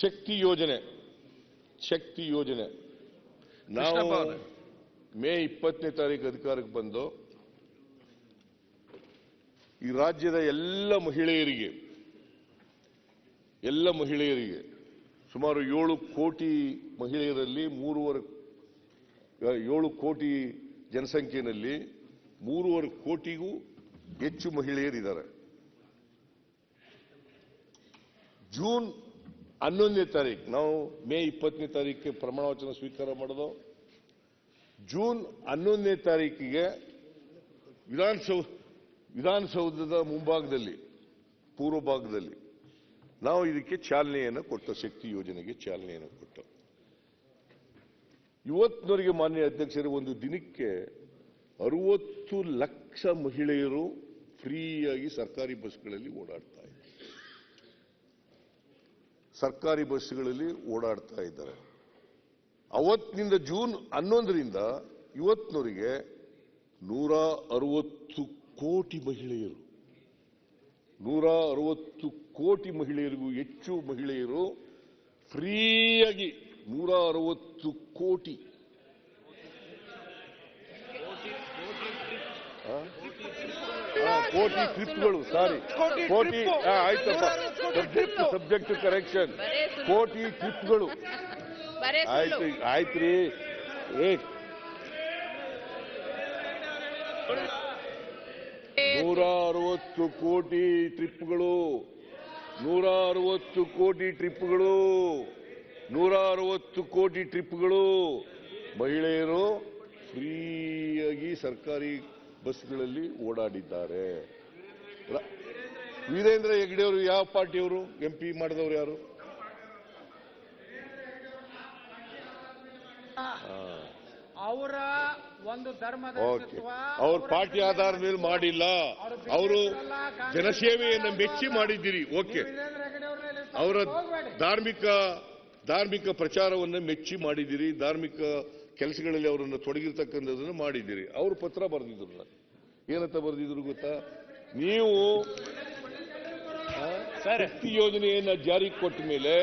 ಶಕ್ತಿ ಯೋಜನೆ ನಾವು ಮೇ 20ನೇ ತಾರೀಕು ಅಧಿಕಾರಕ್ಕೆ ಬಂದು ಈ ರಾಜ್ಯದ ಎಲ್ಲ ಮಹಿಳೆಯರಿಗೆ ಸುಮಾರು 7 ಕೋಟಿ ಮಹಿಳೆಯರಲ್ಲಿ 7 ಕೋಟಿ ಜನಸಂಖ್ಯೆಯಲ್ಲಿ 3.5 ಕೋಟಿಗೂ ಹೆಚ್ಚು ಮಹಿಳೆಯರಿದ್ದಾರೆ. ಜೂನ್ 11ನೇ ತಾರೀಕು ನಾವು ಮೇ 20ನೇ ತಾರೀಕಿಗೆ ಪ್ರಮಾಣ ವಚನ ಸ್ವೀಕಾರ ಮಾಡೋದು. ಜೂನ್ 11ನೇ ತಾರೀಕಿಗೆ ವಿಧಾನಸೌಧದ ಮುಂಭಾಗದಲ್ಲಿ ಪೂರ್ವ ಭಾಗದಲ್ಲಿ ನಾವು ಇದಕ್ಕೆ ಚಾಲನೆಯನ್ನು ಕೊಟ್ಟು ಶಕ್ತಿ ಯೋಜನೆಗೆ ಚಾಲನೆಯನ್ನು ಕೊಟ್ಟು ಇವತ್ತಿನವರೆಗೆ ಮಾನ್ಯ ಅಧ್ಯಕ್ಷರು ಒಂದು ದಿನಕ್ಕೆ 60 ಲಕ್ಷ ಮಹಿಳೆಯರು ಫ್ರೀಯಾಗಿ ಸರ್ಕಾರಿ ಬಸ್ಗಳಲ್ಲಿ ಓಡಾಡ್ತಾ ಇದ್ದಾರೆ. ಅವತ್ತಿನಿಂದ ಜೂನ್ 11ರಿಂದ ಇವತ್ತಿನವರೆಗೆ 160 ಕೋಟಿ ಮಹಿಳೆಯರು 160 ಕೋಟಿ ಮಹಿಳೆಯರಿಗೂ ಹೆಚ್ಚು ಮಹಿಳೆಯರು ಫ್ರೀಯಾಗಿ 160 ಕೋಟಿ ಟ್ರಿಪ್ಗಳು ಕೋಟಿ ಆಯ್ತಪ್ಪ ಸಬ್ಜೆಕ್ಟ್ ಕರೆಕ್ಷನ್ ಕೋಟಿ ಟ್ರಿಪ್ಗಳು ಆಯ್ತ್ರಿ 160 ಕೋಟಿ ಟ್ರಿಪ್ಗಳು 160 ಕೋಟಿ ಟ್ರಿಪ್ಗಳು ಮಹಿಳೆಯರು ಫ್ರೀಯಾಗಿ ಸರ್ಕಾರಿ ಬಸ್ಗಳಲ್ಲಿ ಓಡಾಡಿದ್ದಾರೆ. ವೀರೇಂದ್ರ ಹೆಗ್ಗಡೆ ಅವರು ಯಾವ ಪಾರ್ಟಿಯವರು MP ಮಾಡಿದವರು ಯಾರು? ಅವರ ಒಂದು ಧರ್ಮದ ಅವ್ರ ಪಾರ್ಟಿ ಆಧಾರದ ಮೇಲೆ ಮಾಡಿಲ್ಲ. ಅವರು ಜನಸೇವೆಯನ್ನು ಮೆಚ್ಚಿ ಮಾಡಿದ್ದೀರಿ. ಓಕೆ, ಅವರ ಧಾರ್ಮಿಕ ಪ್ರಚಾರವನ್ನು ಮೆಚ್ಚಿ ಮಾಡಿದ್ದೀರಿ, ಧಾರ್ಮಿಕ ಕೆಲಸಗಳಲ್ಲಿ ಅವರನ್ನು ತೊಡಗಿರ್ತಕ್ಕಂಥದ್ದನ್ನು ಮಾಡಿದ್ದೀರಿ. ಅವರು ಪತ್ರ ಬರೆದಿದ್ರು. ಏನಂತ ಬರೆದಿದ್ರು ಗೊತ್ತಾ? ನೀವು ಶಕ್ತಿ ಯೋಜನೆಯನ್ನ ಜಾರಿಗೆ ಕೊಟ್ಟ ಮೇಲೆ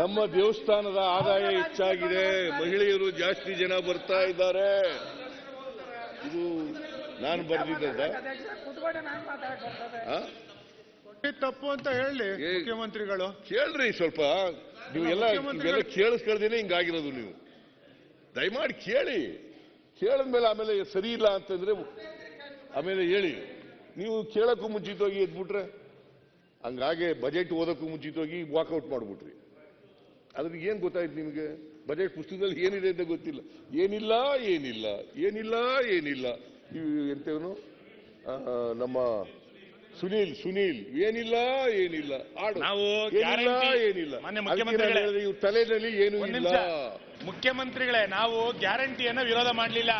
ನಮ್ಮ ದೇವಸ್ಥಾನದ ಆದಾಯ ಹೆಚ್ಚಾಗಿದೆ, ಮಹಿಳೆಯರು ಜಾಸ್ತಿ ಜನ ಬರ್ತಾ ಇದ್ದಾರೆ. ಇದು ನಾನು ಬರೆದಿದ್ದ ತಪ್ಪು ಅಂತ ಹೇಳಿ ಮುಖ್ಯಮಂತ್ರಿಗಳು ಕೇಳ್ರಿ ಸ್ವಲ್ಪ. ನೀವೆಲ್ಲ ಕೇಳಿಸ್ಕೊಳ್ದೇನೆ ಹಿಂಗಾಗಿರೋದು. ನೀವು ದಯಮಾಡಿ ಕೇಳಿದ್ಮೇಲೆ ಆಮೇಲೆ ಸರಿ ಇಲ್ಲ ಅಂತಂದ್ರೆ ಆಮೇಲೆ ಹೇಳಿ. ನೀವು ಕೇಳಕ್ಕೂ ಮುಂಚಿತವಾಗಿ ಎದ್ಬಿಟ್ರೆ ಹಂಗಾಗೆ ಬಜೆಟ್ ಓದಕ್ಕೂ ಮುಂಚಿತವಾಗಿ ವಾಕೌಟ್ ಮಾಡ್ಬಿಟ್ರಿ. ಅದ್ರಿಗೆ ಏನ್ ಗೊತ್ತಾಯ್ತು ನಿಮಗೆ? ಬಜೆಟ್ ಪುಸ್ತಕದಲ್ಲಿ ಏನಿದೆ ಅಂತ ಗೊತ್ತಿಲ್ಲ. ಏನಿಲ್ಲ ಎಂತವನು ನಮ್ಮ ಸುನೀಲ್ ಏನಿಲ್ಲ ಆಡು ಏನಿಲ್ಲ ಇವ್ರ ತಲೆಯಲ್ಲಿ ಏನೂ ಇಲ್ಲ. ಮುಖ್ಯಮಂತ್ರಿಗಳೇ, ನಾವು ಗ್ಯಾರಂಟಿಯನ್ನ ವಿರೋಧ ಮಾಡಲಿಲ್ಲ.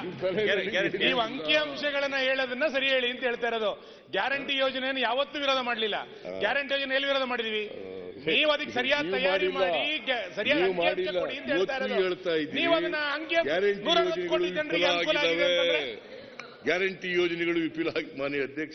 ನೀವು ಅಂಕಿಅಂಶಗಳನ್ನ ಹೇಳೋದನ್ನ ಸರಿ ಹೇಳಿ ಅಂತ ಹೇಳ್ತಾ ಇರೋದು. ಗ್ಯಾರಂಟಿ ಯೋಜನೆಯನ್ನು ಯಾವತ್ತೂ ವಿರೋಧ ಮಾಡಲಿಲ್ಲ. ಗ್ಯಾರಂಟಿ ಯೋಜನೆ ಎಲ್ಲಿ ವಿರೋಧ ಮಾಡಿದೀವಿ? ನೀವು ಅದಕ್ಕೆ ಸರಿಯಾದ ತಯಾರಿ ಮಾಡಿ ಸರಿಯಾದ ಅಂಕಿಅಂಶ ಕೊಡಿ ಅಂತ ಹೇಳ್ತಾ ಇರೋದು. ನೀವು ಅದನ್ನ ಅಂಕಿಅಂಶ 160 ಕೋಟಿ ಜನರಿಗೆ ಅನುಕೂಲ ಆಗಿದೆ. ಗ್ಯಾರಂಟಿ ಯೋಜನೆಗಳು ವಿಫಲ. ಮಾನ್ಯ ಅಧ್ಯಕ್ಷ